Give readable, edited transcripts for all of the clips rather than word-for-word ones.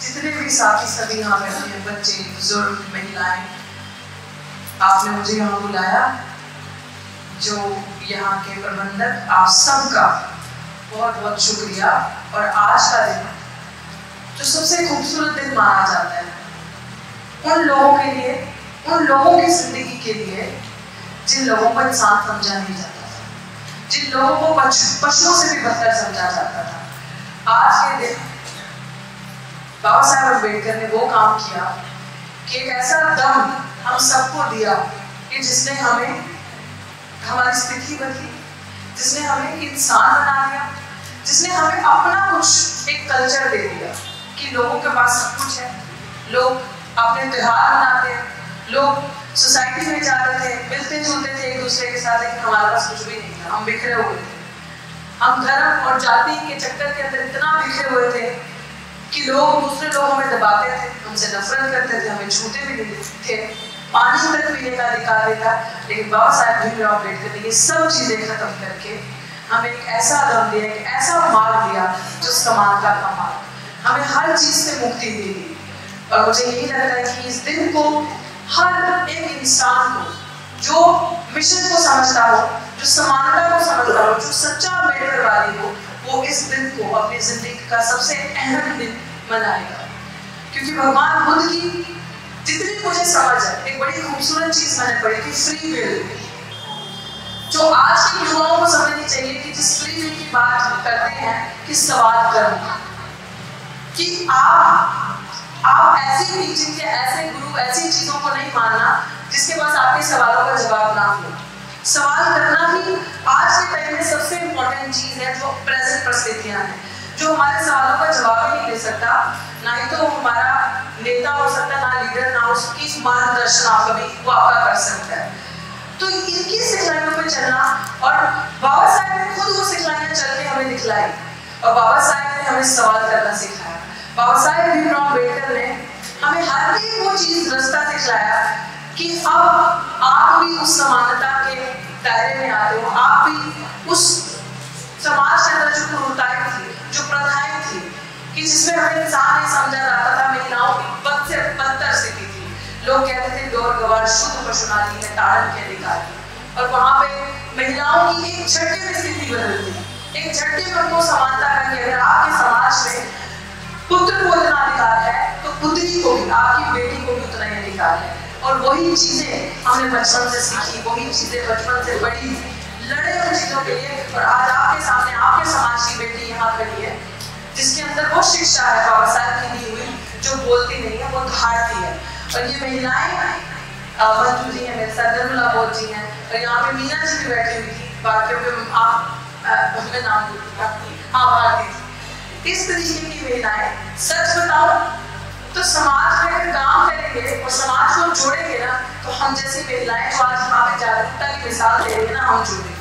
जितने भी साथी सभी यहाँ बैठे हैं, बच्चे, बुजुर्ग, महिलाएं, आपने मुझे यहाँ बुलाया, जो यहाँ के प्रबंधक, आप सबका बहुत बहुत शुक्रिया। और आज का दिन जो सबसे खूबसूरत दिन माना जाता है उन लोगों के लिए, उन लोगों की जिंदगी के लिए जिन लोगों को इंसान समझा नहीं जाता था, जिन लोगों को पशुओं से भी बदतर समझा जाता था। आज के दिन बाबा साहब अम्बेडकर ने वो काम किया कि एक ऐसा दम हम सबको दिया कि जिसने हमें, हमारी स्थिति बदली, जिसने हमें एक इंसान बना दिया, जिसने हमें अपना कुछ एक कल्चर दे दिया कि लोगों के पास सब कुछ है, लोग अपने त्योहार मनाते हैं, लोग सोसाइटी में जाते थे, मिलते जुलते थे एक दूसरे के साथ, लेकिन हमारे पास कुछ भी नहीं था, हम बिखरे हुए थे। हम धर्म और जाति के चक्कर के अंदर इतना बिखरे हुए थे कि दूसरे लोग हमें दबाते थे, हमसे नफरत करते थे, हमें छूते भी नहीं थे, पानी तक पीने का अधिकार नहीं था। लेकिन बाबा साहब भीमराव अम्बेडकर ने ये सब चीजें खत्म करके हमें एक ऐसा दम दिया, एक ऐसा मार्ग दिया जो समानता का मार्ग, हमें हर चीज से मुक्ति दे दी। और मुझे यही लगता है कि इस दिन को हर एक इंसान को जो मिशन को समझता हो, जो समानता को समझता हो, जो सच्चा अम्बेडकरवादी हो, वो इस दिन को अपनी जिंदगी का सबसे अहम दिन मनाएगा। क्योंकि भगवान बुद्ध की जितनी मुझे समझ है, एक बड़ी खूबसूरत चीज मैंने पढ़ी थी, फ्री विल, जो आज के युवाओं को समझनी चाहिए कि जिस फ्री विल की बात करते हैं कि सवाल करो, कि आप ऐसी टीचिंग के, ऐसे गुरु, ऐसी चीजों को नहीं मानना जिसके पास आपके सवालों का जवाब ना हो। सवाल करना ही आज के टाइम में सबसे इम्पोर्टेंट चीज है, जो प्रेजेंट परिस्थितियां हैं, जो हमारे सवालों का जवाब ही नहीं दे सकता, ना ही तो हमारा नेता हो सकता, ना लीडर, ना उसकी मार्गदर्शन आप कभी वो आपका कर सकता है। तो इनकी सिखलाइयों पे चलना, और बाबा साहब ने खुद वो सिखलाइयां चल के हमें दिखलाई, और बाबा साहब ने हमें सवाल करना सिखाया। बाबा साहब भीमराव अम्बेडकर ने हमें हर एक वो चीज रास्ता दिखलाया कि अब आप भी उस समानता के दायरे में आते हो, आप भी उस समाज के अंदर जो क्रूरताएं थी, जो प्रथाएं थी, कि जिसमें हमें इंसान नहीं समझा जाता था, महिलाओं की बद से बदतर स्थिति थी। लोग कहते थे गौर गवार शुद्ध पशुनाली है, ताड़न के अधिकार, और वहां पे महिलाओं की एक झटके में स्थिति बदलती, एक झटके में उनको समानता का कि अगर आपके समाज में पुत्र को उतना अधिकार है तो पुत्री को भी, आपकी बेटी को भी उतना ही अधिकार है। और वही चीजें हमने बचपन से सीखी, वही चीजें बचपन से पढ़ी, लड़े उन चीजों के लिए, और आज आपके सामने आपके समाज की बेटी यहाँ खड़ी है जिसके अंदर वो शिक्षा है बाबा साहब की दी हुई, जो बोलती नहीं है, वो धारती है। और ये महिलाएं, मंजू जी हैं मेरे साथ, निर्मला बोध जी हैं, और यहाँ पे मीना जी भी बैठी हुई थी, बाकियों पे आप हमें नाम भारती थी। इस तरीके की महिलाएं, सच बताओ तो समाज में अगर काम करेंगे और समाज को जोड़ेंगे ना, तो हम जैसी महिलाएं जो आज वहाँ पे जागरूकता की मिसाल दे रही है ना, हम जोड़ेंगे।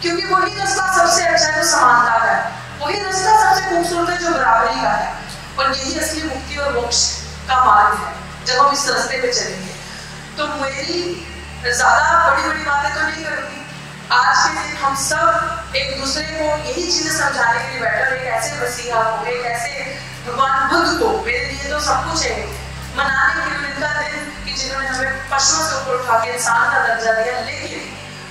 क्योंकि वही रास्ता सबसे अच्छा है जो समानता का है, वही रास्ता सबसे खूबसूरत है जो बराबरी का है, और यही असली मुक्ति और मोक्ष का मार्ग है जब हम इस रास्ते पे चलेंगे। तो मेरी ज्यादा बड़ी बड़ी बातें तो नहीं करूंगी। आज के दिन हम सब एक दूसरे को यही चीजें समझाने के लिए बैठे, एक ऐसे मसीहा को, एक ऐसे भगवान बुद्ध को, मेरे लिए तो सब कुछ है, मनाने के लिए उनका दिन कि जिन्होंने हमें पशुओं से ऊपर उठा के इंसान का दर्जा दिया। लेकिन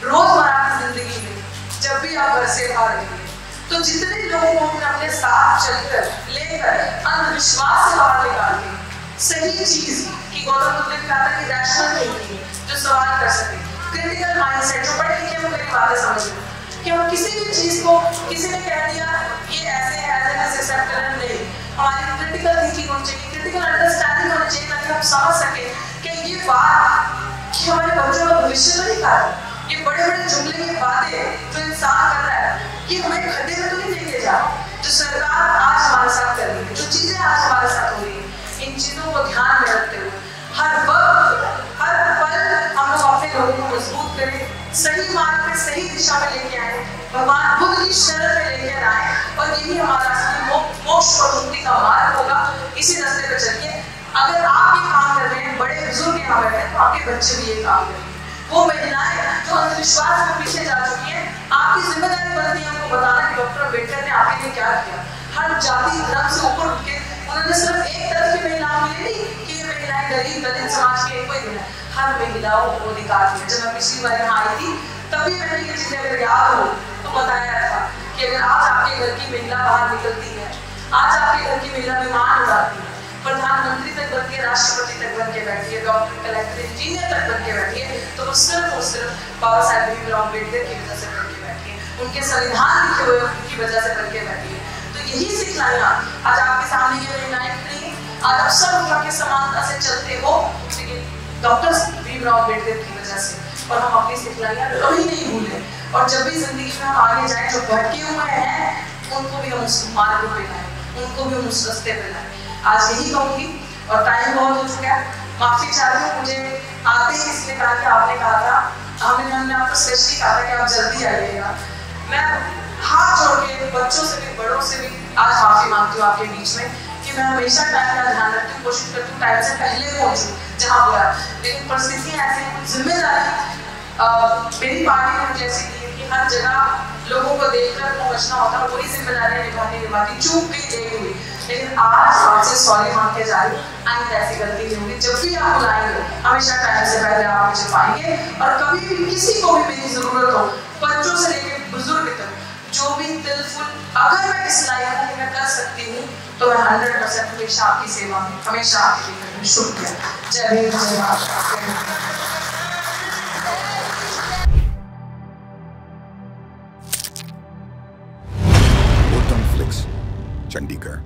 रोजमर्रा की जिंदगी में जब भी आप घर से बाहर निकले, तो जितने लोगों को हमने अपने साथ चलकर लेकर अंधविश्वास से बाहर निकाल के सही चीज की, गौतम बुद्ध ने कहा था कि रैशनल थिंकिंग, जो सवाल कर सके, क्रिटिकल माइंडसेट, जो पढ़े लिखे वो मेरी बातें समझ लें कि हम किसी भी चीज को, किसी ने कह दिया ये ऐसे है, नहीं, हमारी क्रिटिकल थिंकिंग होनी चाहिए, क्रिटिकल अंडरस्टैंडिंग होनी चाहिए, ताकि हम समझ सके कि ये बात कि हमारे बच्चों का भविष्य तो नहीं खा रहा, ये बड़े बड़े जुमले की बातें जो इंसान कर रहा है, ये हमें खड्डे में तो नहीं लेके जा रहा। जो सरकार आज हमारे साथ कर रही है, जो चीजें आज हमारे साथ हो रही है, इन चीजों को ध्यान में रखते हुए हर वक्त, हर पल हम लोग अपने लोगों को मजबूत करें, सही मार्ग पे, सही दिशा में लेके आए, भगवान बुद्ध की शरण में लेकर आए, और यही हमारा मोक्ष और मुक्ति का मार्ग होगा। इसी रास्ते पे चलिए। अगर आप ये काम कर रहे हैं, बड़े बुजुर्ग यहाँ बैठे, तो आपके बच्चे भी ये काम करेंगे। वो महिलाएं जो अंधविश्वास में पीछे जा चुकी हैं, आपकी जिम्मेदारी बनती है उनको बताना कि डॉक्टर अम्बेडकर ने आपके लिए क्या किया। हर जाति धर्म से ऊपर उठ के उन्होंने सिर्फ हर महिलाओं को अधिकार दिया। जब मैं पिछली बार यहाँ आई थी तभी मैंने ये चीजें अगर याद हो तो बताया था कि अगर आज आपके घर की महिला बाहर निकलती है, आज आपके घर की महिला बीमार हो जाती है, प्रधानमंत्री तक बन के, राष्ट्रपति तक बन के बैठी है, डॉक्टर, कलेक्टर, इंजीनियर तक बन के बैठी है, तो वो सिर्फ और सिर्फ बाबा साहेब भीमराव अम्बेडकर की वजह से बन के बैठी है, उनके संविधान लिखे हुए की वजह से बन के बैठी है। तो यही सिखलाइयाँ आज आपके सामने ये महिलाएं खड़ी हैं, आज आप सब उठा के समानता से चलते हो, लेकिन डॉक्टर भीमराव अम्बेडकर की वजह से, और हम अपनी सिखलाइयाँ कभी नहीं भूलें। और जब भी जिंदगी में हम आगे जाए, जो भटके हुए हैं उनको भी हम उस मार्ग पे लाएं, उनको भी हम उस रास्ते पे लाएं। आज यही कहूँगी, और टाइम बहुत हो चुका है, माफी चाहती हूँ। मुझे आते ही इसलिए कहा कि आपने कहा था, हमने आपको स्पेशली कहा था कि आप जल्दी आइएगा। मैं हाथ जोड़ के बच्चों से भी, बड़ों से भी आज माफी मांगती हूँ आपके बीच में कि मैं हमेशा टाइम का ध्यान रखती हूँ, कोशिश करती हूँ टाइम से पहले पहुँचूँ जहाँ बोला, लेकिन परिस्थितियाँ ऐसी हैं, कुछ जिम्मेदारी मेरी पार्टी ने मुझे ऐसी दी है कि हर जगह लोगों को देखकर पहुंचना होता है, वही जिम्मेदारियां निभाती, चूक गई देरी हुई, लेकिन आज आपसे सॉरी मांग के जा रही हूँ, आइंदा ऐसी गलती नहीं होगी। जब भी आप बुलाएंगे हमेशा टाइम से पहले आप मुझे पाएंगे, और कभी भी किसी को भी मेरी जरूरत हो, बच्चों से लेकर बुजुर्ग तक, जो भी दिल फुल, अगर मैं इस लायक हूँ कि मैं कर सकती हूँ, तो मैं 100% हमेशा आपकी सेवा में, हमेशा आपकी सेवा में। शुक्रिया। जय भीम, जय भारत। चंडीगढ़।